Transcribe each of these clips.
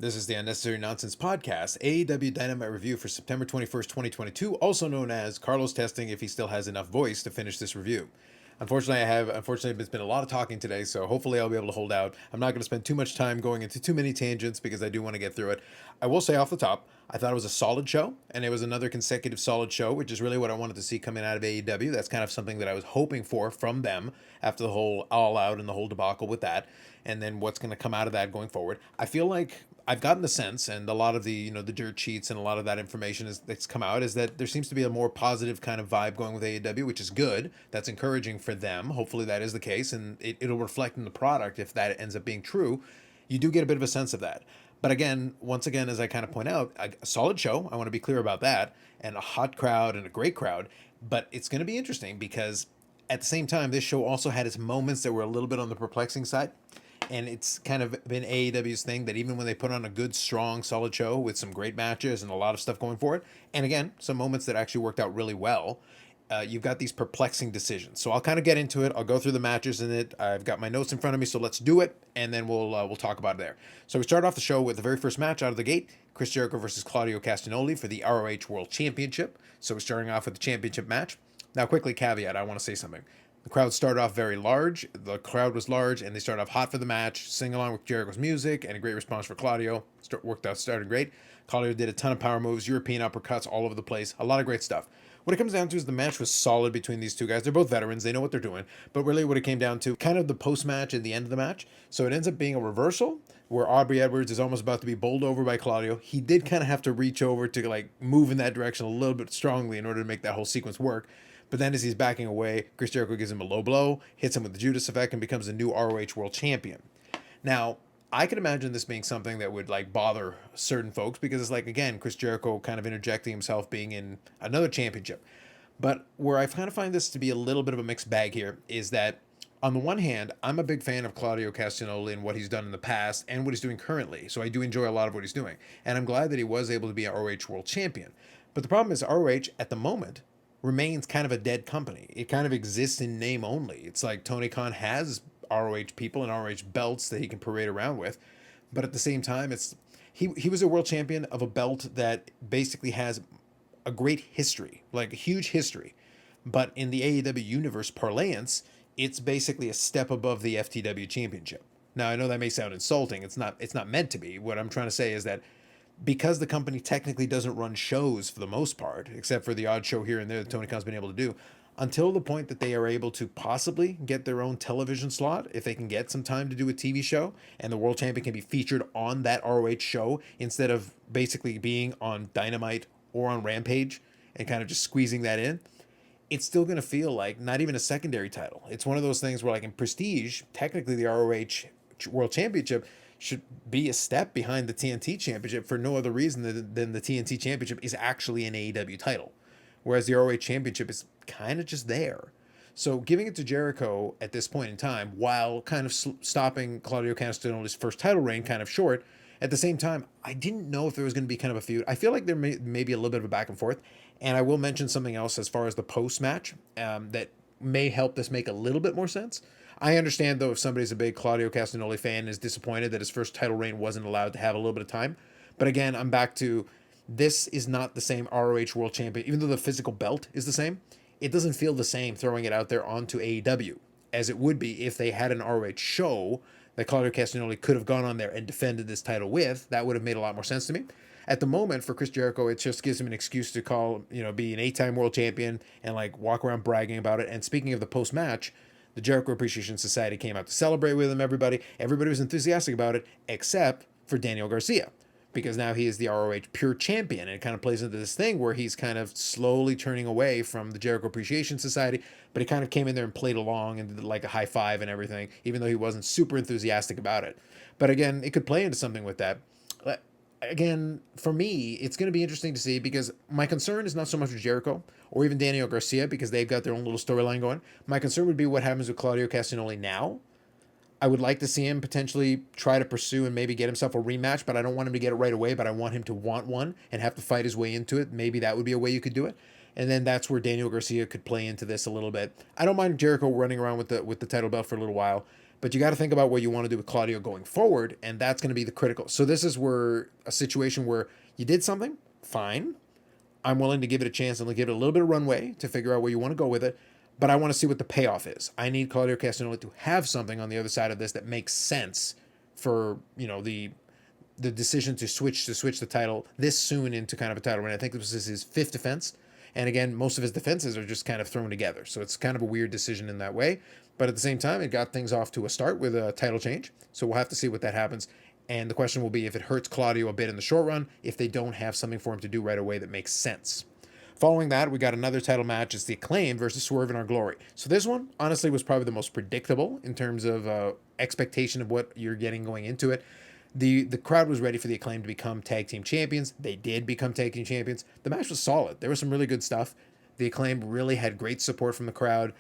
This is the Unnecessary Nonsense Podcast, AEW Dynamite review for September 21st, 2022, also known as Carlos testing if he still has enough voice to finish this review. Unfortunately, it's been a lot of talking today, so hopefully I'll be able to hold out. I'm not going to spend too much time going into too many tangents because I do want to get through it. I will say off the top, I thought it was a solid show, and it was another consecutive solid show, which is really what I wanted to see coming out of AEW. That's kind of something that I was hoping for from them after the whole All Out and the whole debacle with that, and then what's going to come out of that going forward. I feel like I've gotten the sense, and a lot of the the dirt sheets and a lot of that information that's come out is that there seems to be a more positive kind of vibe going with AEW, which is good. That's encouraging for them. Hopefully that is the case, and it'll reflect in the product if that ends up being true. You do get a bit of a sense of that. But again, once again, as I kind of point out, a solid show. I want to be clear about that, and a hot crowd and a great crowd. But it's going to be interesting because at the same time, this show also had its moments that were a little bit on the perplexing side. And it's kind of been AEW's thing that even when they put on a good, strong, solid show with some great matches and a lot of stuff going for it, and again, some moments that actually worked out really well, you've got these perplexing decisions. So I'll kind of get into it. I'll go through the matches in it. I've got my notes in front of me, so let's do it, and then we'll talk about it there. So we start off the show with the very first match out of the gate, Chris Jericho versus Claudio Castagnoli for the ROH World Championship. So we're starting off with the championship match. Now, quickly, caveat, I want to say something. The crowd started off very large. The crowd was large, and they started off hot for the match, sing along with Jericho's music, and a great response for Claudio. Started great. Claudio did a ton of power moves, European uppercuts all over the place. A lot of great stuff. What it comes down to is the match was solid between these two guys. They're both veterans. They know what they're doing. But really what it came down to, kind of the post-match and the end of the match. So it ends up being a reversal where Aubrey Edwards is almost about to be bowled over by Claudio. He did kind of have to reach over to like move in that direction a little bit strongly in order to make that whole sequence work. But then as he's backing away, Chris Jericho gives him a low blow, hits him with the Judas effect, and becomes the new ROH World Champion. Now, I could imagine this being something that would like bother certain folks because it's like, again, Chris Jericho kind of interjecting himself being in another championship. But where I kind of find this to be a little bit of a mixed bag here is that on the one hand, I'm a big fan of Claudio Castagnoli and what he's done in the past and what he's doing currently. So I do enjoy a lot of what he's doing. And I'm glad that he was able to be an ROH World Champion. But the problem is ROH at the moment remains kind of a dead company. It kind of exists in name only. It's like Tony Khan has ROH people and ROH belts that he can parade around with, but at the same time, he was a world champion of a belt that basically has a great history, like a huge history. But in the AEW universe parlance, it's basically a step above the FTW championship. Now I know that may sound insulting. It's not. It's not meant to be. What I'm trying to say is that because the company technically doesn't run shows for the most part, except for the odd show here and there that Tony Khan's been able to do, until the point that they are able to possibly get their own television slot, if they can get some time to do a TV show, and the world champion can be featured on that ROH show instead of basically being on Dynamite or on Rampage and kind of just squeezing that in, it's still going to feel like not even a secondary title. It's one of those things where, like in Prestige, technically the ROH World Championship should be a step behind the TNT Championship for no other reason than the TNT Championship is actually an AEW title, whereas the ROH Championship is kind of just there. So giving it to Jericho at this point in time, while kind of stopping Claudio Castagnoli's first title reign kind of short, at the same time, I didn't know if there was going to be kind of a feud. I feel like there may be a little bit of a back and forth, and I will mention something else as far as the post-match that may help this make a little bit more sense. I understand, though, if somebody's a big Claudio Castagnoli fan and is disappointed that his first title reign wasn't allowed to have a little bit of time. But again, I'm back to this is not the same ROH World Champion. Even though the physical belt is the same, it doesn't feel the same throwing it out there onto AEW as it would be if they had an ROH show that Claudio Castagnoli could have gone on there and defended this title with. That would have made a lot more sense to me. At the moment, for Chris Jericho, it just gives him an excuse to be an 8-time world champion and like walk around bragging about it. And speaking of the post-match, the Jericho Appreciation Society came out to celebrate with him. Everybody was enthusiastic about it, except for Daniel Garcia, because now he is the ROH Pure Champion, and it kind of plays into this thing where he's kind of slowly turning away from the Jericho Appreciation Society, but he kind of came in there and played along and did like a high five and everything, even though he wasn't super enthusiastic about it. But again, it could play into something with that. Again, for me, it's going to be interesting to see because my concern is not so much with Jericho or even Daniel Garcia because they've got their own little storyline going. My concern would be what happens with Claudio Castagnoli now. I would like to see him potentially try to pursue and maybe get himself a rematch, but I don't want him to get it right away, but I want him to want one and have to fight his way into it. Maybe that would be a way you could do it. And then that's where Daniel Garcia could play into this a little bit. I don't mind Jericho running around with the title belt for a little while, But you got to think about what you want to do with Claudio going forward, and that's going to be the critical. So this is where a situation where you did something, fine. I'm willing to give it a chance and give it a little bit of runway to figure out where you want to go with it. But I want to see what the payoff is. I need Claudio Castagnoli to have something on the other side of this that makes sense for, the decision to switch the title this soon into kind of a title. And I think this is his 5th defense. And again, most of his defenses are just kind of thrown together. So it's kind of a weird decision in that way. But at the same time, it got things off to a start with a title change. So we'll have to see what that happens. And the question will be if it hurts Claudio a bit in the short run, if they don't have something for him to do right away that makes sense. Following that, we got another title match. It's the Acclaim versus Swerve in Our Glory. So this one, honestly, was probably the most predictable in terms of expectation of what you're getting going into it. The crowd was ready for the Acclaim to become tag team champions. They did become tag team champions. The match was solid. There was some really good stuff. The Acclaim really had great support from the crowd.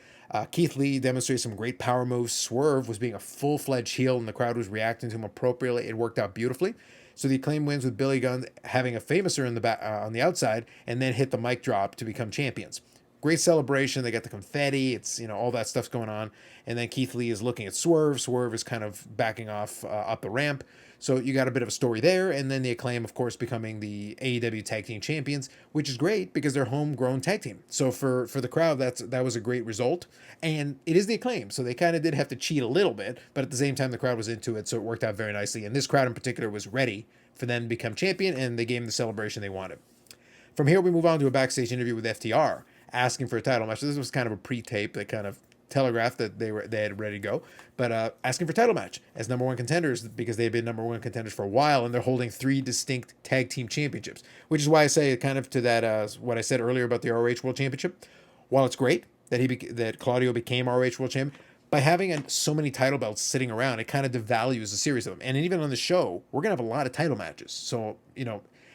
Keith Lee demonstrated some great power moves. Swerve was being a full-fledged heel, and the crowd was reacting to him appropriately. It worked out beautifully. So the Acclaim wins with Billy Gunn having a famouser in the back, on the outside, and then hit the mic drop to become champions. Great celebration. They got the confetti. It's, all that stuff's going on. And then Keith Lee is looking at Swerve. Swerve is kind of backing off up the ramp. So you got a bit of a story there. And then the Acclaim, of course, becoming the AEW Tag Team Champions, which is great because they're homegrown tag team. So for the crowd, that was a great result. And it is the Acclaim. So they kind of did have to cheat a little bit. But at the same time, the crowd was into it. So it worked out very nicely. And this crowd in particular was ready for them to become champion. And they gave them the celebration they wanted. From here, we move on to a backstage interview with FTR, asking for a title match. So this was kind of a pre-tape that kind of telegraphed that they had ready to go, but asking for title match as number one contenders because they've been number one contenders for a while, and they're holding 3 distinct tag team championships, which is why I say kind of to that what I said earlier about the ROH World Championship. While it's great that Claudio became ROH World Champion, by having so many title belts sitting around, it kind of devalues the series of them. And even on the show, we're gonna have a lot of title matches. So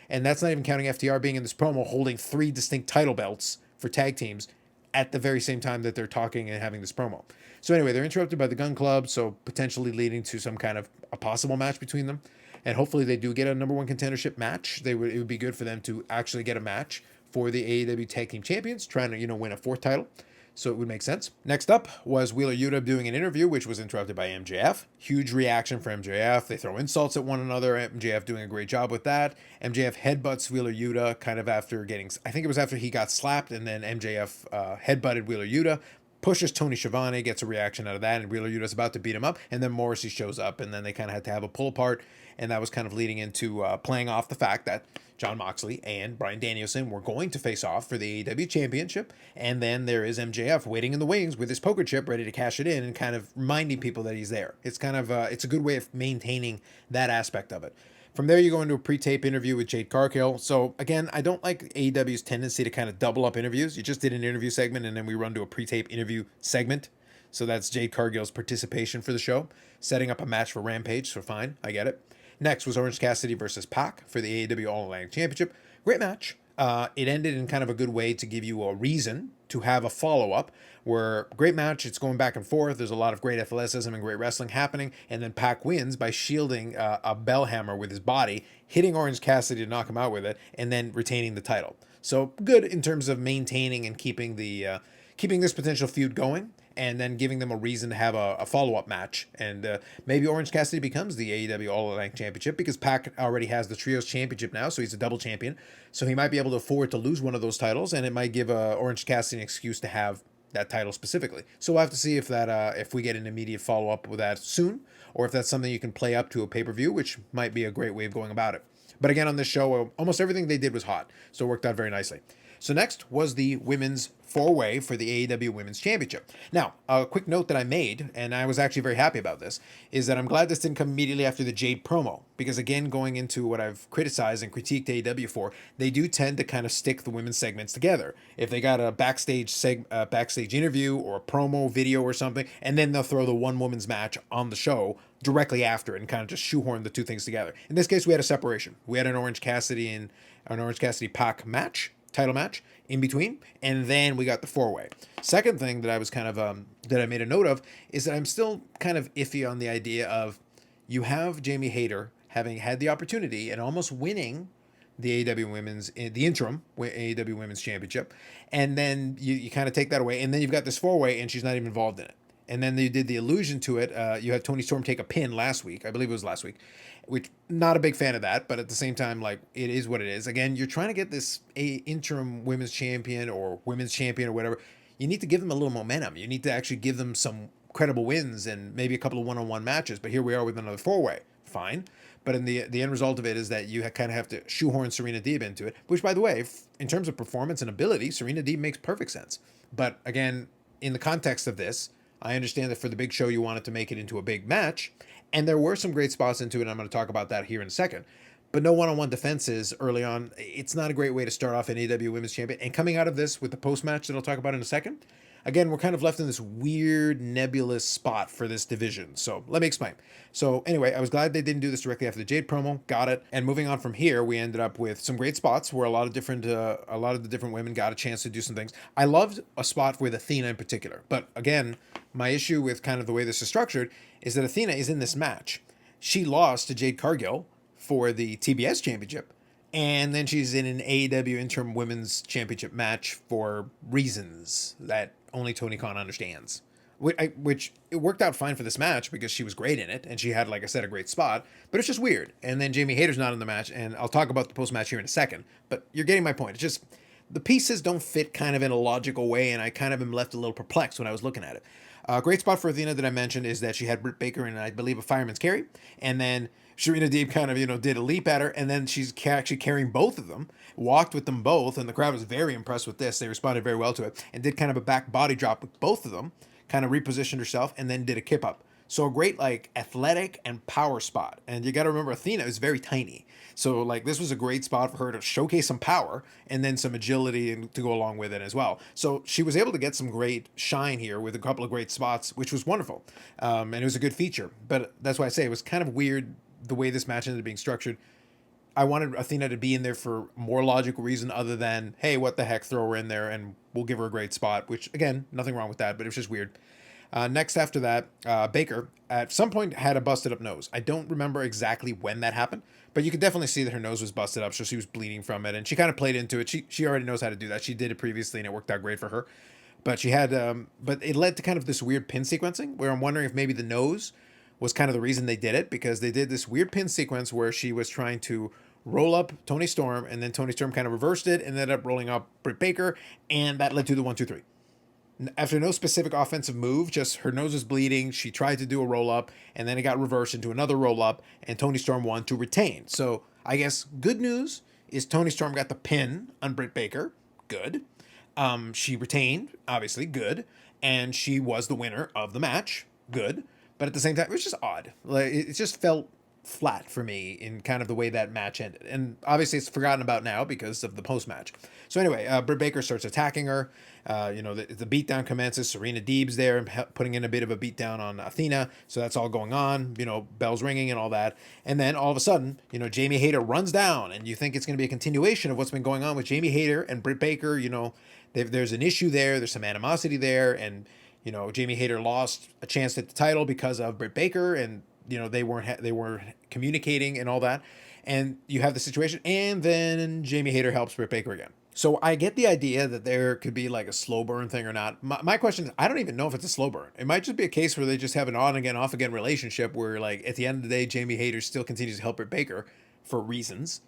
and that's not even counting FTR being in this promo holding 3 distinct title belts for tag teams at the very same time that they're talking and having this promo. So anyway, they're interrupted by the Gun Club, so potentially leading to some kind of a possible match between them. And hopefully they do get a number one contendership match. It would be good for them to actually get a match for the AEW Tag Team Champions, trying to, win a 4th title. So it would make sense. Next up was Wheeler Yuta doing an interview, which was interrupted by MJF. Huge reaction for MJF. They throw insults at one another. MJF doing a great job with that. MJF headbutts Wheeler Yuta kind of after I think it was after he got slapped, and then MJF headbutted Wheeler Yuta, pushes Tony Schiavone, gets a reaction out of that, and Wheeler Yuta's about to beat him up, and then Morrissey shows up, and then they kind of had to have a pull apart, and that was kind of leading into playing off the fact that Jon Moxley and Bryan Danielson were going to face off for the AEW Championship, and then there is MJF waiting in the wings with his poker chip ready to cash it in and kind of reminding people that he's there. It's kind of it's a good way of maintaining that aspect of it. From there, you go into a pre-tape interview with Jade Cargill. So again, I don't like AEW's tendency to kind of double up interviews. You just did an interview segment, and then we run to a pre-tape interview segment. So that's Jade Cargill's participation for the show, setting up a match for Rampage. So fine, I get it. Next was Orange Cassidy versus Pac for the AEW All-Atlantic Championship. Great match. It ended in kind of a good way to give you a reason to have a follow-up where great match, it's going back and forth, there's a lot of great athleticism and great wrestling happening, and then Pac wins by shielding a bell hammer with his body, hitting Orange Cassidy to knock him out with it, and then retaining the title. So good in terms of maintaining and keeping this potential feud going, and then giving them a reason to have a follow-up match. And maybe Orange Cassidy becomes the AEW All-Atlantic Championship because Pac already has the Trios Championship now, so he's a double champion. So he might be able to afford to lose one of those titles, and it might give Orange Cassidy an excuse to have that title specifically. So we'll have to see if if we get an immediate follow-up with that soon, or if that's something you can play up to a pay-per-view, which might be a great way of going about it. But again, on this show, almost everything they did was hot, so it worked out very nicely. So next was the women's 4-way for the AEW Women's Championship. Now, a quick note that I made, and I was actually very happy about this, is that I'm glad this didn't come immediately after the Jade promo. Because again, going into what I've criticized and critiqued AEW for, they do tend to kind of stick the women's segments together. If they got a backstage interview or a promo video or something, and then they'll throw the one women's match on the show directly after and kind of just shoehorn the two things together. In this case, we had a separation. We had an Orange Cassidy Pac match, title match in between, and then we got the 4-way. Second thing that I was kind of that I made a note of is that I'm still kind of iffy on the idea of you have Jamie Hayter having had the opportunity and almost winning the interim AEW Women's Championship, and then you kind of take that away, and then you've got this 4-way and she's not even involved in it. And then they did the allusion to it. You had Tony Storm take a pin last week. I believe it was last week, which not a big fan of that. But at the same time, like, it is what it is. Again, you're trying to get this interim women's champion or whatever. You need to give them a little momentum. You need to actually give them some credible wins and maybe a couple of one-on-one matches. But here we are with another four-way. Fine. But in the end result of it is that you kind of have to shoehorn Serena Deeb into it, which, by the way, in terms of performance and ability, Serena Deeb makes perfect sense. But again, in the context of this, I understand that for the big show, you wanted to make it into a big match, and there were some great spots into it, and I'm going to talk about that here in a second. But no one-on-one defenses early on, it's not a great way to start off an AEW Women's Champion. And coming out of this with the post-match that I'll talk about in a second, again, we're kind of left in this weird, nebulous spot for this division. So let me explain. So anyway, I was glad they didn't do this directly after the Jade promo. Got it. And moving on from here, we ended up with some great spots where a lot of the different women got a chance to do some things. I loved a spot with Athena in particular. But again, my issue with kind of the way this is structured is that Athena is in this match. She lost to Jade Cargill for the TBS Championship. And then she's in an AEW Interim Women's Championship match for reasons that only Tony Khan understands. Which it worked out fine for this match because she was great in it. And she had, like I said, a great spot. But it's just weird. And then Jamie Hayter's not in the match. And I'll talk about the post-match here in a second. But you're getting my point. It's just the pieces don't fit kind of in a logical way. And I kind of am left a little perplexed when I was looking at it. Great spot for Athena that I mentioned is that she had Britt Baker in, I believe, a fireman's carry. And then Serena Deeb kind of, did a leap at her, and then she's actually carrying both of them, walked with them both, and the crowd was very impressed with this. They responded very well to it, and did kind of a back body drop with both of them, kind of repositioned herself, and then did a kip up. So a great, like, athletic and power spot. And you got to remember, Athena is very tiny. So, like, this was a great spot for her to showcase some power and then some agility and to go along with it as well. So she was able to get some great shine here with a couple of great spots, which was wonderful. And it was a good feature. But that's why I say it was kind of weird the way this match ended up being structured. I wanted Athena to be in there for more logical reason other than, hey, what the heck, throw her in there and we'll give her a great spot, which, again, nothing wrong with that, but it was just weird. Next after that, Baker at some point had a busted up nose. I don't remember exactly when that happened, but you could definitely see that her nose was busted up, so she was bleeding from it, and she kind of played into it. She already knows how to do that. She did it previously, and it worked out great for her. But she had, but it led to kind of this weird pin sequencing where I'm wondering if maybe the nose was kind of the reason they did it, because they did this weird pin sequence where she was trying to roll up Toni Storm, and then Toni Storm kind of reversed it and ended up rolling up Britt Baker, and that led to the 1-2-3. After no specific offensive move, just her nose is bleeding. She tried to do a roll up, and then it got reversed into another roll up, and Toni Storm won to retain. So I guess good news is Toni Storm got the pin on Britt Baker. Good. She retained, obviously, good, and she was the winner of the match. Good. But at the same time, it was just odd. Like, it just felt flat for me in kind of the way that match ended. And obviously it's forgotten about now because of the post-match. So anyway, Britt Baker starts attacking her. The beatdown commences. Serena Deeb's there putting in a bit of a beatdown on Athena. So that's all going on, bells ringing and all that. And then all of a sudden, Jamie Hayter runs down, and you think it's going to be a continuation of what's been going on with Jamie Hayter and Britt Baker. There's an issue there. There's some animosity there. And, Jamie Hayter lost a chance at the title because of Britt Baker, and they weren't communicating and all that. And you have the situation, and then Jamie Hayter helps Britt Baker again. So I get the idea that there could be like a slow burn thing or not. My question is, I don't even know if it's a slow burn. It might just be a case where they just have an on again, off again relationship where, like, at the end of the day, Jamie Hayter still continues to help Britt Baker for reasons.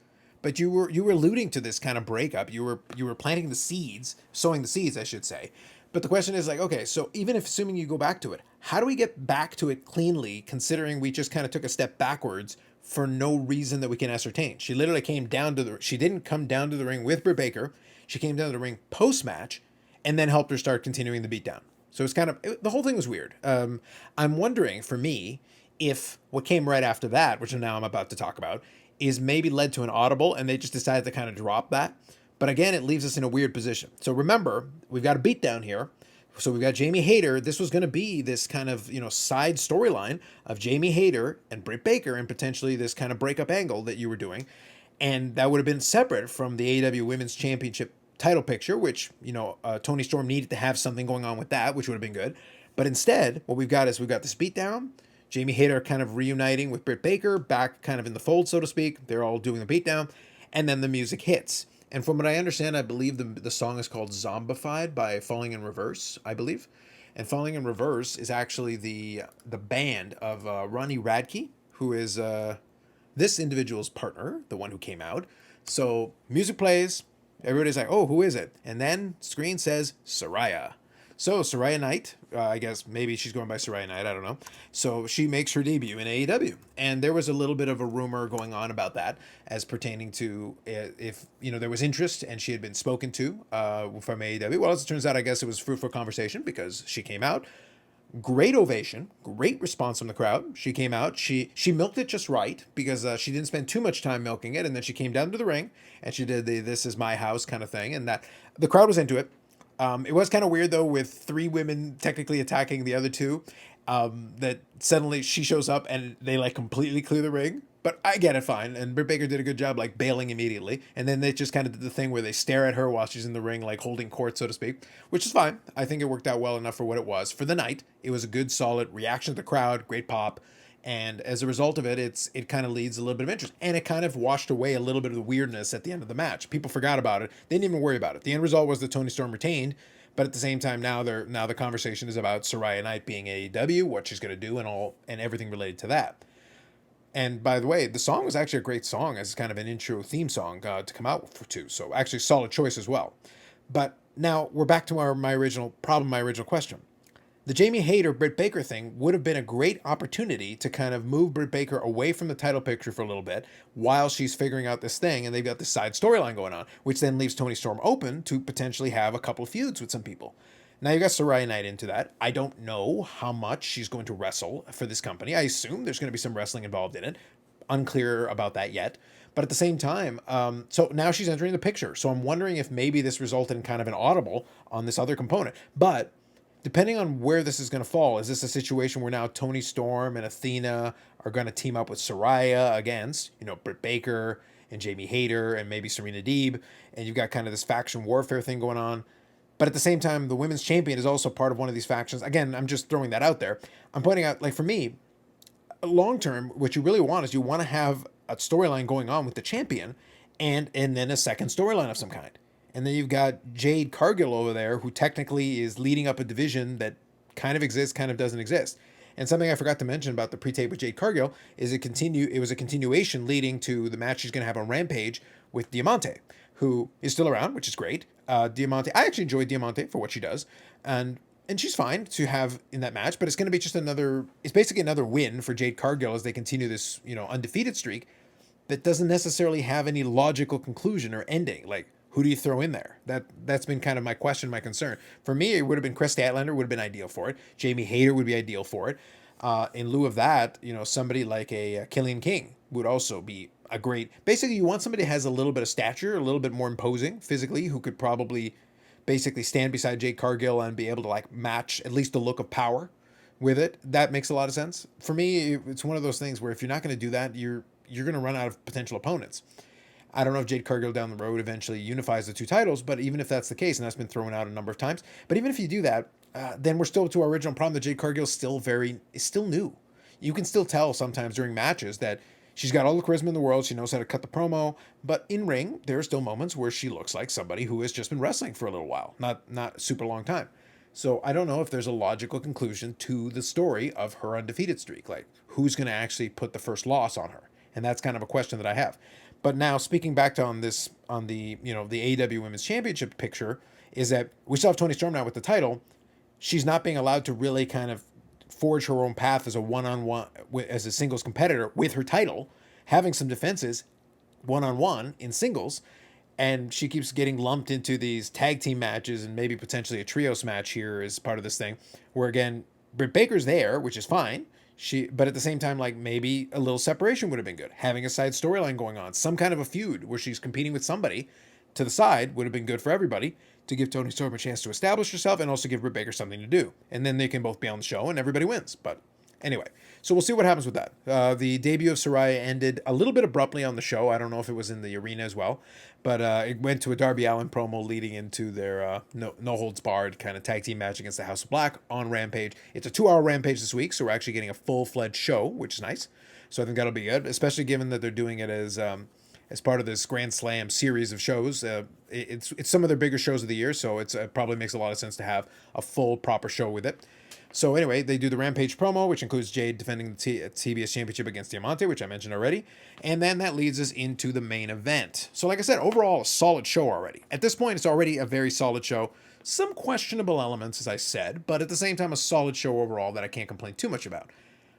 But you were alluding to this kind of breakup. You were planting the seeds, sowing the seeds, I should say. But the question is, like, okay, so even if assuming you go back to it, how do we get back to it cleanly, considering we just kind of took a step backwards for no reason that we can ascertain? She literally came down to she didn't come down to the ring with Britt Baker. She came down to the ring post-match and then helped her start continuing the beatdown. So it's the whole thing was weird. I'm wondering, for me, if what came right after that, which now I'm about to talk about, is maybe led to an audible and they just decided to kind of drop that. But again, it leaves us in a weird position. So remember, we've got a beatdown here. So we've got Jamie Hayter. This was going to be this kind of, side storyline of Jamie Hayter and Britt Baker, and potentially this kind of breakup angle that you were doing. And that would have been separate from the AEW Women's Championship title picture, which, Toni Storm needed to have something going on with that, which would have been good. But instead, what we've got is we've got this beatdown. Jamie Hayter kind of reuniting with Britt Baker, back kind of in the fold, so to speak. They're all doing the beatdown. And then the music hits. And from what I understand, I believe the song is called Zombified by Falling in Reverse, I believe. And Falling in Reverse is actually the band of Ronnie Radke, who is this individual's partner, the one who came out. So music plays, everybody's like, oh, who is it? And then screen says Saraya. So Saraya Knight, I guess maybe she's going by Saraya Knight, I don't know. So she makes her debut in AEW, and there was a little bit of a rumor going on about that, as pertaining to if there was interest and she had been spoken to from AEW. Well, as it turns out, I guess it was fruitful conversation because she came out. Great ovation, great response from the crowd. She came out, she milked it just right because she didn't spend too much time milking it, and then she came down to the ring and she did the "this is my house" kind of thing, and that the crowd was into it. It was kind of weird though, with three women technically attacking the other two. That suddenly she shows up and they like completely clear the ring. But I get it fine. And Britt Baker did a good job like bailing immediately. And then they just kind of did the thing where they stare at her while she's in the ring, like holding court, so to speak, which is fine. I think it worked out well enough for what it was. For the night, it was a good, solid reaction to the crowd, great pop. And as a result of it, it kind of leads a little bit of interest. And it kind of washed away a little bit of the weirdness at the end of the match. People forgot about it. They didn't even worry about it. The end result was that Toni Storm retained. But at the same time, now the conversation is about Saraya Knight being AEW, what she's going to do, and everything related to that. And by the way, the song was actually a great song as kind of an intro theme song to come out to. So actually, solid choice as well. But now we're back to my original question. The Jamie Hayter Britt Baker thing would have been a great opportunity to kind of move Britt Baker away from the title picture for a little bit while she's figuring out this thing, and they've got this side storyline going on, which then leaves Toni Storm open to potentially have a couple of feuds with some people. Now you got Saraya Knight into that. I don't know how much she's going to wrestle for this company. I assume there's going to be some wrestling involved in it. Unclear about that yet. But at the same time, so now she's entering the picture. So I'm wondering if maybe this resulted in kind of an audible on this other component. But depending on where this is going to fall, is this a situation where now Toni Storm and Athena are going to team up with Saraya against, Britt Baker and Jamie Hayter and maybe Serena Deeb, and you've got kind of this faction warfare thing going on. But at the same time, the women's champion is also part of one of these factions. Again, I'm just throwing that out there. I'm pointing out, like for me, long term, what you really want is you want to have a storyline going on with the champion and then a second storyline of some kind. And then you've got Jade Cargill over there, who technically is leading up a division that kind of exists, kind of doesn't exist. And something I forgot to mention about the pre-tape with Jade Cargill is it was a continuation leading to the match she's going to have on Rampage with Diamante, who is still around, which is great. Diamante, I actually enjoy Diamante for what she does, and she's fine to have in that match, but it's going to be just it's basically another win for Jade Cargill as they continue this, undefeated streak that doesn't necessarily have any logical conclusion or ending. Like, who do you throw in there? That's been kind of my question, my concern. For me, it would have been Chris Statlander would have been ideal for it. Jamie Hayter would be ideal for it. In lieu of that, somebody like a Killian King would also be a great. Basically, you want somebody who has a little bit of stature, a little bit more imposing physically, who could probably basically stand beside Jade Cargill and be able to like match at least the look of power with it. That makes a lot of sense. For me, it's one of those things where if you're not going to do that, you're going to run out of potential opponents. I don't know if Jade Cargill down the road eventually unifies the two titles, but even if that's the case, and that's been thrown out a number of times, but even if you do that, then we're still to our original problem that Jade Cargill is still new. You can still tell sometimes during matches that she's got all the charisma in the world. She knows how to cut the promo, but in ring, there are still moments where she looks like somebody who has just been wrestling for a little while, not super long time. So I don't know if there's a logical conclusion to the story of her undefeated streak. Like, who's going to actually put the first loss on her? And that's kind of a question that I have. But now, speaking back to the AEW Women's Championship picture, is that we still have Toni Storm now with the title. She's not being allowed to really kind of forge her own path as a one-on-one, as a singles competitor with her title, having some defenses one-on-one in singles, and she keeps getting lumped into these tag team matches and maybe potentially a trios match here as part of this thing, where again, Britt Baker's there, which is fine. But at the same time, like maybe a little separation would have been good. Having a side storyline going on, some kind of a feud where she's competing with somebody to the side would have been good for everybody to give Toni Storm a chance to establish herself and also give Britt Baker something to do. And then they can both be on the show and everybody wins. But anyway, so we'll see what happens with that. The debut of Saraya ended a little bit abruptly on the show. I don't know if it was in the arena as well, but it went to a Darby Allin promo leading into their no holds barred kind of tag team match against the House of Black on Rampage. It's a 2-hour Rampage this week, so we're actually getting a full-fledged show, which is nice. So I think that'll be good, especially given that they're doing it as as part of this Grand Slam series of shows. It's some of their bigger shows of the year, so it probably makes a lot of sense to have a full, proper show with it. So anyway, they do the Rampage promo, which includes Jade defending the TBS Championship against Diamante, which I mentioned already. And then that leads us into the main event. So like I said, overall, a solid show already. At this point, it's already a very solid show. Some questionable elements, as I said, but at the same time, a solid show overall that I can't complain too much about.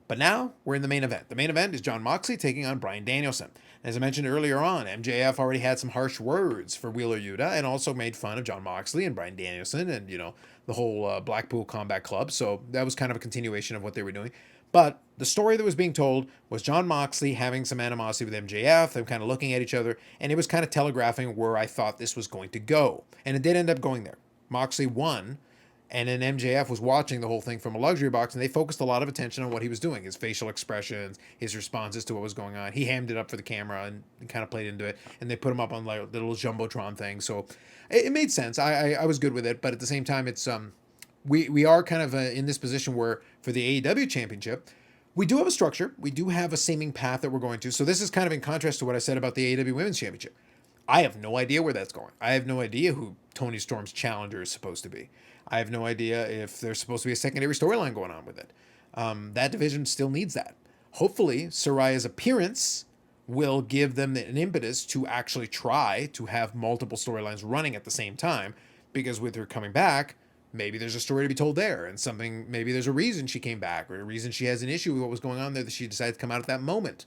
But now we're in the main event. The main event is Jon Moxley taking on Bryan Danielson. As I mentioned earlier on, MJF already had some harsh words for Wheeler Yuta and also made fun of Jon Moxley and Bryan Danielson and, the whole Blackpool Combat Club. So that was kind of a continuation of what they were doing. But the story that was being told was Jon Moxley having some animosity with MJF, them kind of looking at each other, and it was kind of telegraphing where I thought this was going to go. And it did end up going there. Moxley won, and then MJF was watching the whole thing from a luxury box, and they focused a lot of attention on what he was doing, his facial expressions, his responses to what was going on. He hammed it up for the camera and kind of played into it, and they put him up on like the little Jumbotron thing. So it made sense. I was good with it, but at the same time, it's we are kind of in this position where for the AEW Championship, we do have a structure. We do have a seeming path that we're going to. So this is kind of in contrast to what I said about the AEW Women's Championship. I have no idea where that's going. I have no idea who Toni Storm's challenger is supposed to be. I have no idea if there's supposed to be a secondary storyline going on with it. That division still needs that. Hopefully, Saraya's appearance will give them an impetus to actually try to have multiple storylines running at the same time, because with her coming back, maybe there's a story to be told there, and maybe there's a reason she came back, or a reason she has an issue with what was going on there that she decided to come out at that moment.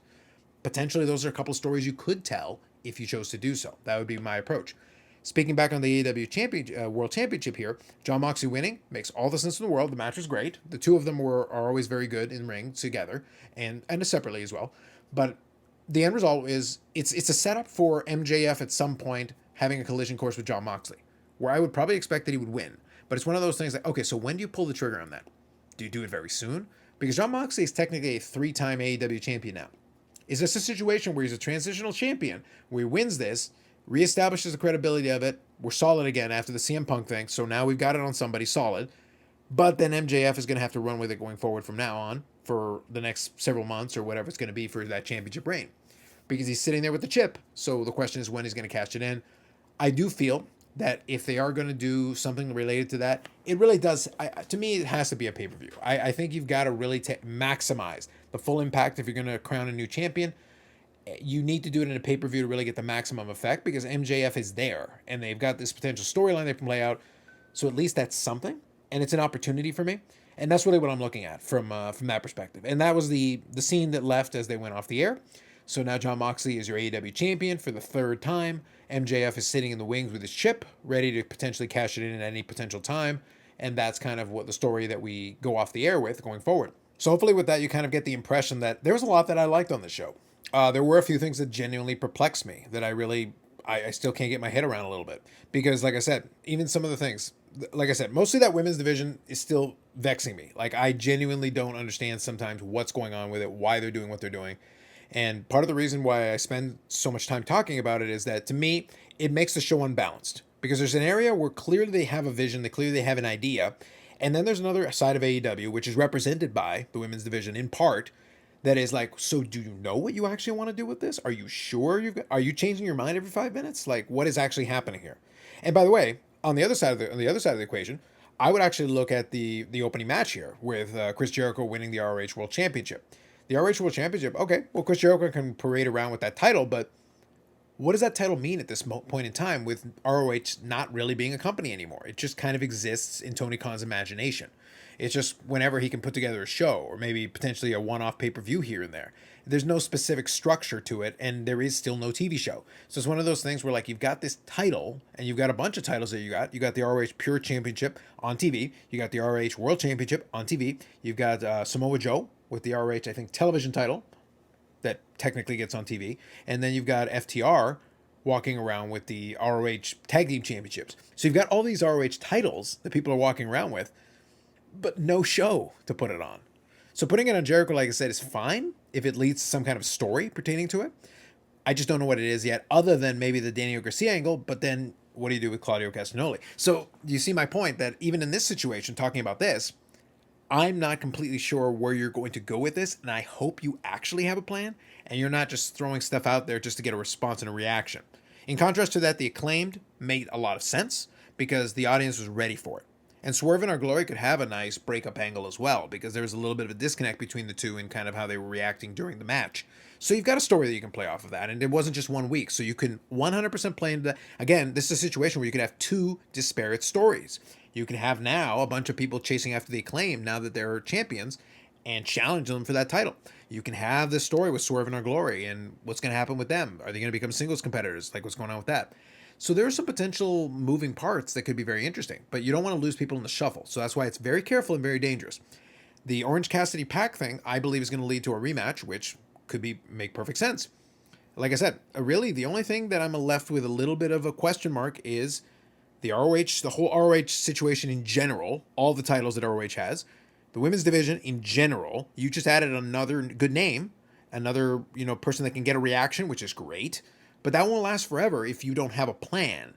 Potentially, those are a couple stories you could tell if you chose to do so. That would be my approach. Speaking back on the AEW World Championship here, Jon Moxley winning makes all the sense in the world. The match was great. The two of them are always very good in ring together and separately as well. But the end result is it's a setup for MJF at some point having a collision course with Jon Moxley, where I would probably expect that he would win. But it's one of those things that, okay, so when do you pull the trigger on that? Do you do it very soon? Because Jon Moxley is technically a 3-time AEW champion now. Is this a situation where he's a transitional champion, where he wins this, reestablishes the credibility of it, we're solid again after the CM Punk thing, so now we've got it on somebody solid, but then MJF is going to have to run with it going forward from now on for the next several months or whatever it's going to be for that championship reign, because he's sitting there with the chip, so the question is when he's going to cash it in. I do feel that if they are going to do something related to that, it really does, to me, it has to be a pay-per-view. I think you've got to really maximize the full impact if you're going to crown a new champion. You need to do it in a pay-per-view to really get the maximum effect, because MJF is there and they've got this potential storyline they can play out. So at least that's something, and it's an opportunity for me. And that's really what I'm looking at from that perspective. And that was the scene that left as they went off the air. So now Jon Moxley is your AEW champion for the third time. MJF is sitting in the wings with his chip, ready to potentially cash it in at any potential time. And that's kind of what the story that we go off the air with going forward. So hopefully with that, you kind of get the impression that there was a lot that I liked on the show. There were a few things that genuinely perplexed me that I still can't get my head around a little bit. Because like I said, even some of the things, like I said, mostly that women's division is still vexing me. Like, I genuinely don't understand sometimes what's going on with it, why they're doing what they're doing. And part of the reason why I spend so much time talking about it is that, to me, it makes the show unbalanced. Because there's an area where clearly they have a vision, clearly they have an idea. And then there's another side of AEW, which is represented by the women's division in part, that is like, so do you know what you actually want to do with this? Are you sure are you changing your mind every 5 minutes? Like, what is actually happening here? And by the way, on the other side of the equation, I would actually look at the opening match here with Chris Jericho winning the ROH World Championship. The ROH World Championship, okay, well, Chris Jericho can parade around with that title, but what does that title mean at this point in time with ROH not really being a company anymore? It just kind of exists in Tony Khan's imagination. It's just whenever he can put together a show, or maybe potentially a one-off pay-per-view here and there. There's no specific structure to it, and there is still no TV show. So it's one of those things where, like, you've got this title, and you've got a bunch of titles that you got. You got the ROH Pure Championship on TV. You got the ROH World Championship on TV. You've got Samoa Joe with the ROH, I think, television title that technically gets on TV. And then you've got FTR walking around with the ROH Tag Team Championships. So you've got all these ROH titles that people are walking around with, but no show to put it on. So putting it on Jericho, like I said, is fine if it leads to some kind of story pertaining to it. I just don't know what it is yet, other than maybe the Daniel Garcia angle, but then what do you do with Claudio Castagnoli? So you see my point that even in this situation, talking about this, I'm not completely sure where you're going to go with this, and I hope you actually have a plan and you're not just throwing stuff out there just to get a response and a reaction. In contrast to that, the Acclaimed made a lot of sense because the audience was ready for it. And Swerve in Our Glory could have a nice breakup angle as well because there was a little bit of a disconnect between the two and kind of how they were reacting during the match. So you've got a story that you can play off of that, and it wasn't just 1 week. So you can 100% play into that. Again, this is a situation where you could have two disparate stories. You can have now a bunch of people chasing after the Acclaim now that they're champions and challenge them for that title. You can have this story with Swerve in Our Glory and what's going to happen with them. Are they going to become singles competitors? Like what's going on with that? So there are some potential moving parts that could be very interesting, but you don't want to lose people in the shuffle. So that's why it's very careful and very dangerous. The Orange Cassidy Pac thing, I believe, is going to lead to a rematch, which could make perfect sense. Like I said, really the only thing that I'm left with a little bit of a question mark is the ROH, the whole ROH situation in general, all the titles that ROH has, the women's division in general. You just added another good name, another, person that can get a reaction, which is great, but that won't last forever if you don't have a plan.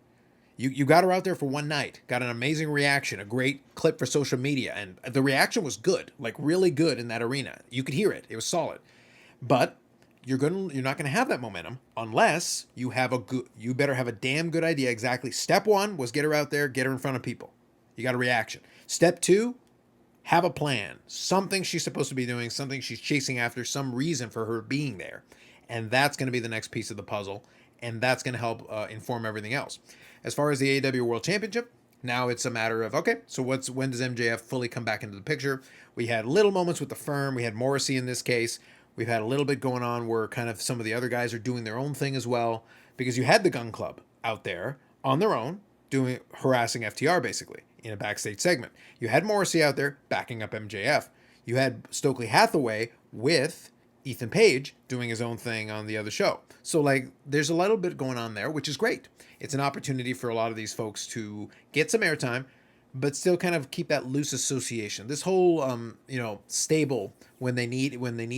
You got her out there for one night, got an amazing reaction, a great clip for social media, and the reaction was good, like really good in that arena. You could hear it. It was solid. But you're not gonna have that momentum unless you better have a damn good idea exactly. Step one was get her out there, get her in front of people. You got a reaction. Step two, have a plan. Something she's supposed to be doing, something she's chasing after, some reason for her being there. And that's going to be the next piece of the puzzle. And that's going to help inform everything else. As far as the AEW World Championship, now it's a matter of, okay, so when does MJF fully come back into the picture? We had little moments with the Firm. We had Morrissey in this case. We've had a little bit going on where kind of some of the other guys are doing their own thing as well. Because you had the Gun Club out there on their own, harassing FTR basically in a backstage segment. You had Morrissey out there backing up MJF. You had Stokely Hathaway with Ethan Page doing his own thing on the other show. So there's a little bit going on there, which is great. It's an opportunity for a lot of these folks to get some airtime, but still kind of keep that loose association. This whole, stable when they need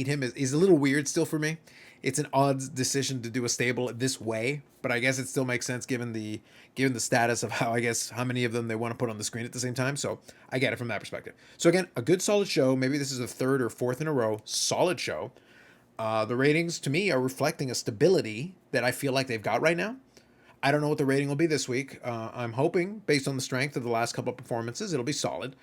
him is a little weird still for me. It's an odd decision to do a stable this way, but I guess it still makes sense given the status of how many of them they want to put on the screen at the same time. So I get it from that perspective. So again, a good solid show. Maybe this is a third or fourth in a row solid show. The ratings to me are reflecting a stability that I feel like they've got right now. I don't know what the rating will be this week. I'm hoping, based on the strength of the last couple of performances, it'll be solid.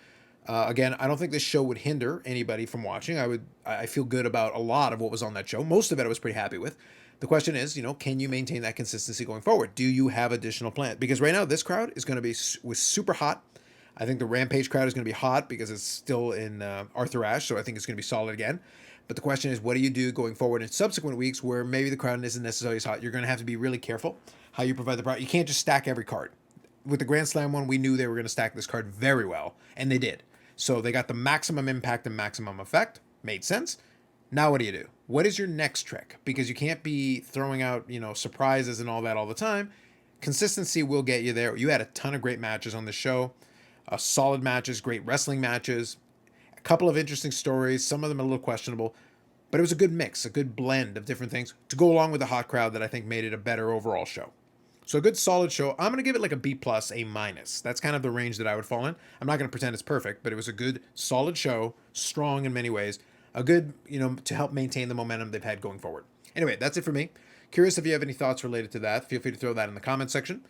Again, I don't think this show would hinder anybody from watching. I feel good about a lot of what was on that show. Most of it I was pretty happy with. The question is, can you maintain that consistency going forward? Do you have additional plans? Because right now this crowd is going to be super hot. I think the Rampage crowd is going to be hot because it's still in Arthur Ashe, so I think it's going to be solid again. But the question is, what do you do going forward in subsequent weeks where maybe the crowd isn't necessarily as hot? You're going to have to be really careful how you provide the product. You can't just stack every card. With the Grand Slam one, we knew they were going to stack this card very well, and they did. So they got the maximum impact and maximum effect. Made sense. Now what do you do? What is your next trick? Because you can't be throwing out, surprises and all that all the time. Consistency will get you there. You had a ton of great matches on the show. Solid matches, great wrestling matches. A couple of interesting stories. Some of them a little questionable. But it was a good mix, a good blend of different things to go along with the hot crowd that I think made it a better overall show. So a good solid show. I'm going to give it like a B+, A-. That's kind of the range that I would fall in. I'm not going to pretend it's perfect, but it was a good solid show, strong in many ways. A good, to help maintain the momentum they've had going forward. Anyway, that's it for me. Curious if you have any thoughts related to that. Feel free to throw that in the comment section.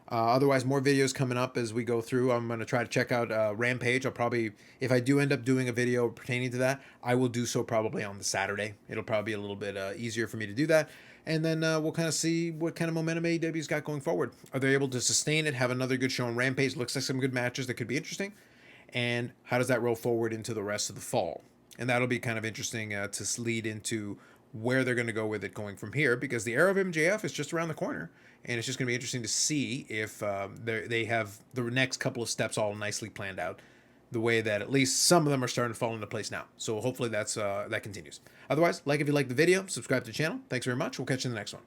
Otherwise, more videos coming up as we go through. I'm going to try to check out Rampage. I'll probably, if I do end up doing a video pertaining to that, I will do so probably on the Saturday. It'll probably be a little bit easier for me to do that. And then we'll kind of see what kind of momentum AEW's got going forward. Are they able to sustain it, have another good show on Rampage? Looks like some good matches that could be interesting. And how does that roll forward into the rest of the fall? And that'll be kind of interesting to lead into where they're going to go with it going from here, because the era of MJF is just around the corner. And it's just going to be interesting to see if they have the next couple of steps all nicely planned out, the way that at least some of them are starting to fall into place now. So hopefully that continues. Otherwise, if you like the video, subscribe to the channel. Thanks very much. We'll catch you in the next one.